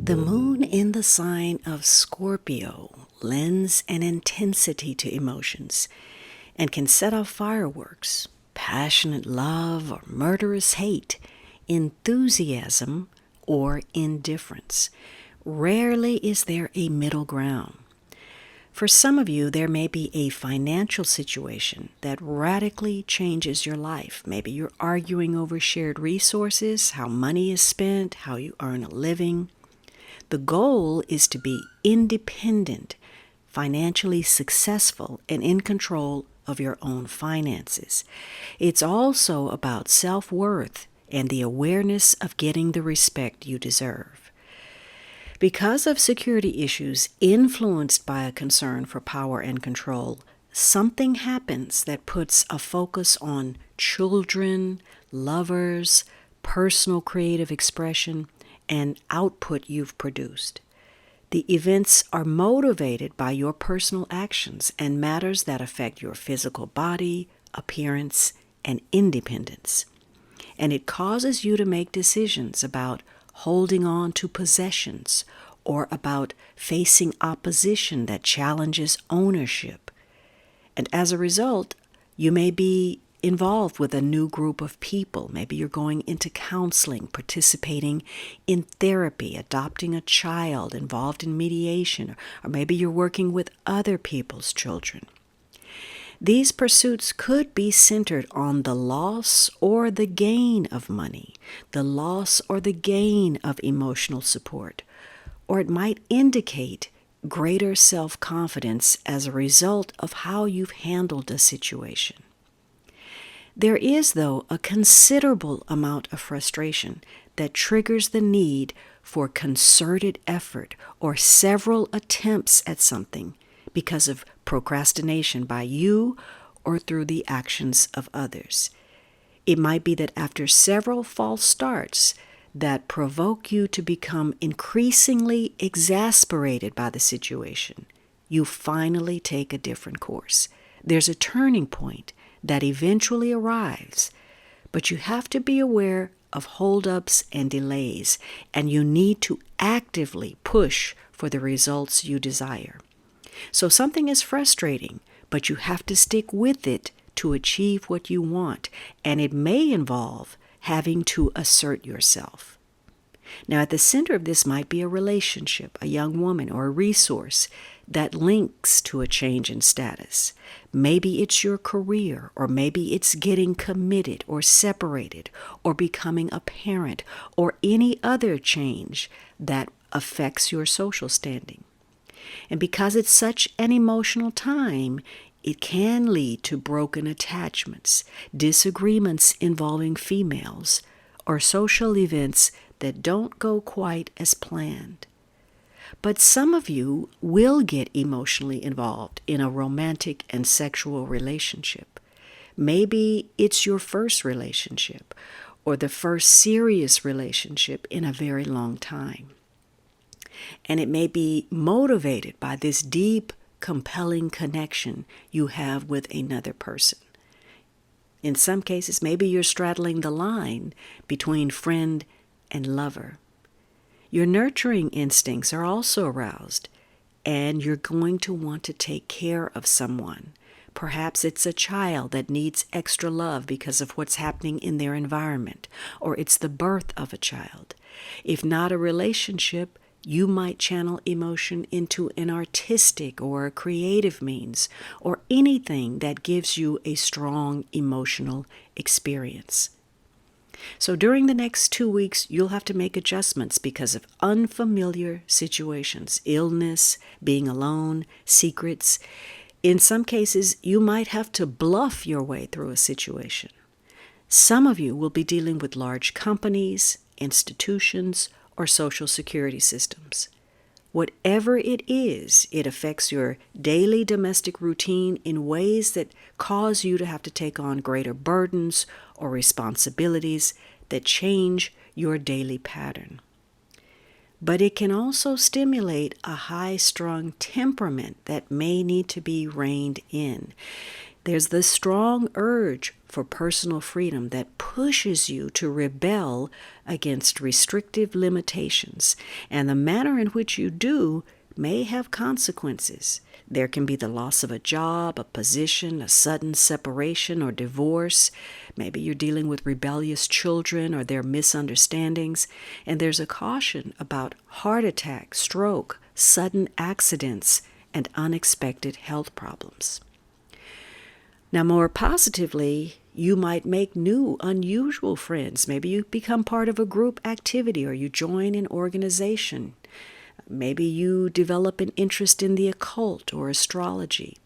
The moon in the sign of Scorpio lends an intensity to emotions and can set off fireworks, passionate love or murderous hate, enthusiasm or indifference. Rarely is there a middle ground. For some of you, there may be a financial situation that radically changes your life. Maybe you're arguing over shared resources, how money is spent, how you earn a living. The goal is to be independent, financially successful, and in control of your own finances. It's also about self-worth and the awareness of getting the respect you deserve. Because of security issues influenced by a concern for power and control, something happens that puts a focus on children, lovers, personal creative expression, and output you've produced. The events are motivated by your personal actions and matters that affect your physical body, appearance, and independence. And it causes you to make decisions about holding on to possessions or about facing opposition that challenges ownership. And as a result, you may be involved with a new group of people. Maybe you're going into counseling, participating in therapy, adopting a child, involved in mediation, or maybe you're working with other people's children. These pursuits could be centered on the loss or the gain of money, the loss or the gain of emotional support, or it might indicate greater self-confidence as a result of how you've handled a situation. There is, though, a considerable amount of frustration that triggers the need for concerted effort or several attempts at something because of procrastination by you or through the actions of others. It might be that after several false starts that provoke you to become increasingly exasperated by the situation, you finally take a different course. There's a turning point that eventually arrives, but you have to be aware of holdups and delays, and you need to actively push for the results you desire. So something is frustrating, but you have to stick with it to achieve what you want, and it may involve having to assert yourself. Now, at the center of this might be a relationship, a young woman, or a resource that links to a change in status. Maybe it's your career, or maybe it's getting committed or separated or becoming a parent or any other change that affects your social standing. And because it's such an emotional time, it can lead to broken attachments, disagreements involving females, or social events that don't go quite as planned. But some of you will get emotionally involved in a romantic and sexual relationship. Maybe it's your first relationship or the first serious relationship in a very long time. And it may be motivated by this deep, compelling connection you have with another person. In some cases, maybe you're straddling the line between friend and lover. Your nurturing instincts are also aroused, and you're going to want to take care of someone. Perhaps it's a child that needs extra love because of what's happening in their environment, or it's the birth of a child. If not a relationship, you might channel emotion into an artistic or a creative means, or anything that gives you a strong emotional experience. So during the next 2 weeks, you'll have to make adjustments because of unfamiliar situations, illness, being alone, secrets. In some cases, you might have to bluff your way through a situation. Some of you will be dealing with large companies, institutions, or social security systems. Whatever it is, it affects your daily domestic routine in ways that cause you to have to take on greater burdens or responsibilities that change your daily pattern. But it can also stimulate a high-strung temperament that may need to be reined in. There's the strong urge for personal freedom that pushes you to rebel against restrictive limitations, and the manner in which you do may have consequences. There can be the loss of a job, a position, a sudden separation or divorce. Maybe you're dealing with rebellious children or their misunderstandings, and there's a caution about heart attack, stroke, sudden accidents, and unexpected health problems. Now, more positively, you might make new, unusual friends. Maybe you become part of a group activity or you join an organization. Maybe you develop an interest in the occult or astrology.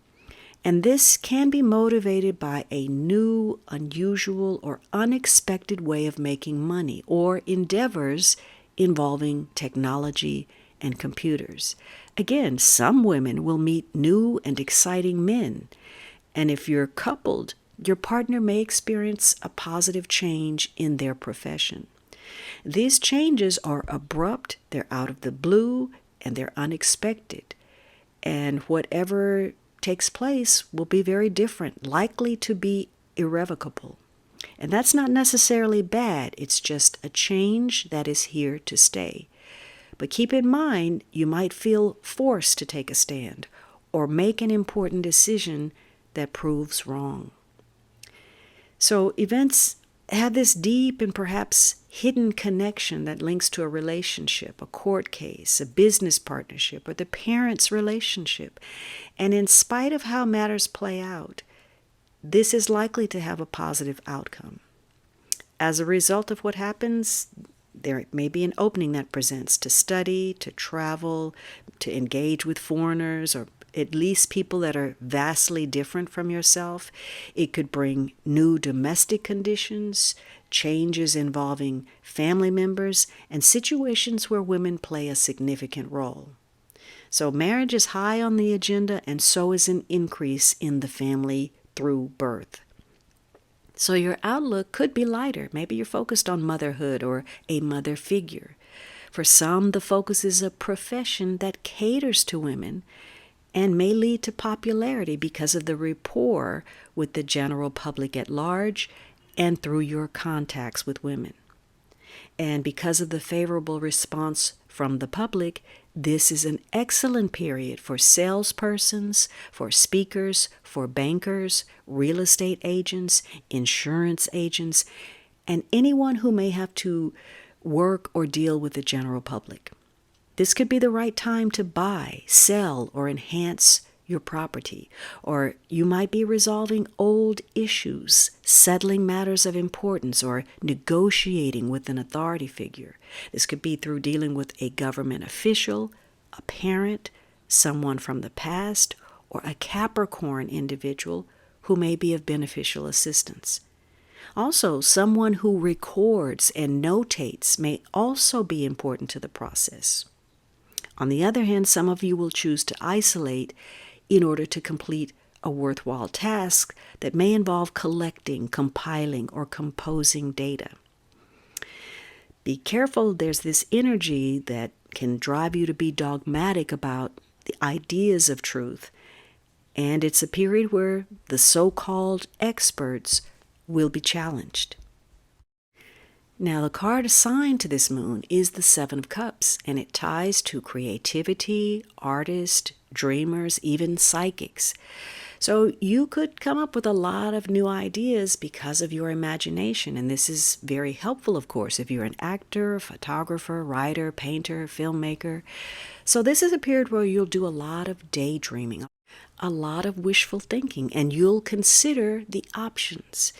And this can be motivated by a new, unusual, or unexpected way of making money or endeavors involving technology and computers. Again, some women will meet new and exciting men. And if you're coupled, your partner may experience a positive change in their profession. These changes are abrupt, they're out of the blue, and they're unexpected. And whatever takes place will be very different, likely to be irrevocable. And that's not necessarily bad, it's just a change that is here to stay. But keep in mind, you might feel forced to take a stand or make an important decision that proves wrong. So events have this deep and perhaps hidden connection that links to a relationship, a court case, a business partnership, or the parents' relationship. And in spite of how matters play out, this is likely to have a positive outcome. As a result of what happens, there may be an opening that presents to study, to travel, to engage with foreigners, or at least people that are vastly different from yourself. It could bring new domestic conditions, changes involving family members, and situations where women play a significant role. So marriage is high on the agenda, and so is an increase in the family through birth. So your outlook could be lighter. Maybe you're focused on motherhood or a mother figure. For some, the focus is a profession that caters to women and may lead to popularity because of the rapport with the general public at large and through your contacts with women. And because of the favorable response from the public, this is an excellent period for salespersons, for speakers, for bankers, real estate agents, insurance agents, and anyone who may have to work or deal with the general public. This could be the right time to buy, sell, or enhance your property. Or you might be resolving old issues, settling matters of importance, or negotiating with an authority figure. This could be through dealing with a government official, a parent, someone from the past, or a Capricorn individual who may be of beneficial assistance. Also, someone who records and notates may also be important to the process. On the other hand, some of you will choose to isolate in order to complete a worthwhile task that may involve collecting, compiling, or composing data. Be careful, there's this energy that can drive you to be dogmatic about the ideas of truth, and it's a period where the so-called experts will be challenged. Now, the card assigned to this moon is the Seven of Cups, and it ties to creativity, artists, dreamers, even psychics. So you could come up with a lot of new ideas because of your imagination, and this is very helpful, of course, if you're an actor, photographer, writer, painter, filmmaker. So this is a period where you'll do a lot of daydreaming, a lot of wishful thinking, and you'll consider the options.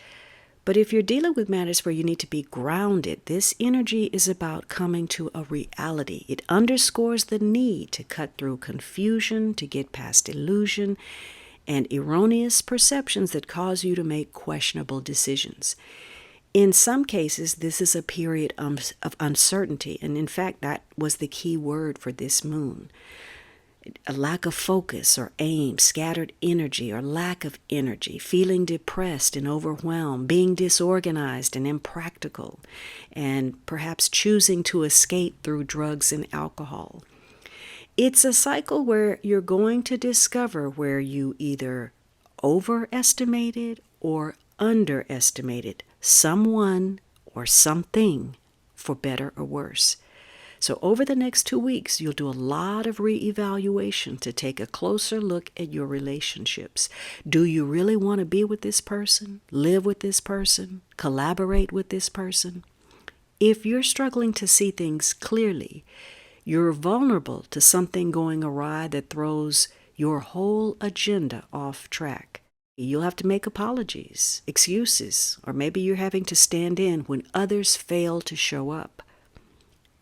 But if you're dealing with matters where you need to be grounded, this energy is about coming to a reality. It underscores the need to cut through confusion, to get past illusion, and erroneous perceptions that cause you to make questionable decisions. In some cases, this is a period of uncertainty, and in fact, that was the key word for this moon. A lack of focus or aim, scattered energy or lack of energy, feeling depressed and overwhelmed, being disorganized and impractical, and perhaps choosing to escape through drugs and alcohol. It's a cycle where you're going to discover where you either overestimated or underestimated someone or something, for better or worse. So over the next 2 weeks, you'll do a lot of reevaluation to take a closer look at your relationships. Do you really want to be with this person, live with this person, collaborate with this person? If you're struggling to see things clearly, you're vulnerable to something going awry that throws your whole agenda off track. You'll have to make apologies, excuses, or maybe you're having to stand in when others fail to show up.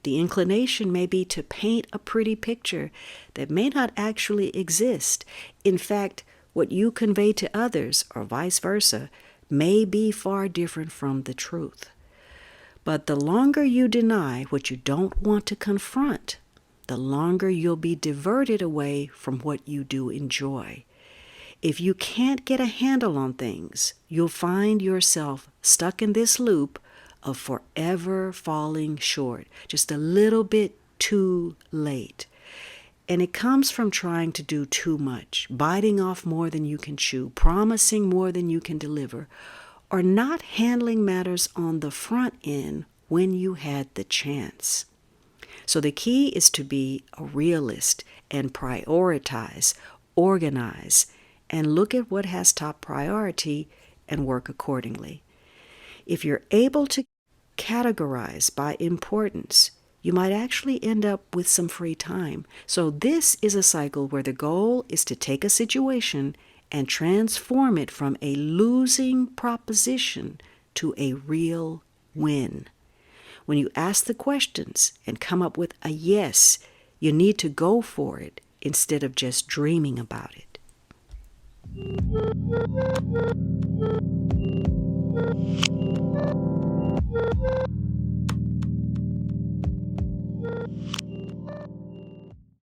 The inclination may be to paint a pretty picture that may not actually exist. In fact, what you convey to others, or vice versa, may be far different from the truth. But the longer you deny what you don't want to confront, the longer you'll be diverted away from what you do enjoy. If you can't get a handle on things, you'll find yourself stuck in this loop of forever falling short, just a little bit too late. And it comes from trying to do too much, biting off more than you can chew, promising more than you can deliver, or not handling matters on the front end when you had the chance. So the key is to be a realist and prioritize, organize, and look at what has top priority and work accordingly. If you're able to categorize by importance, you might actually end up with some free time. So this is a cycle where the goal is to take a situation and transform it from a losing proposition to a real win. When you ask the questions and come up with a yes, you need to go for it instead of just dreaming about it.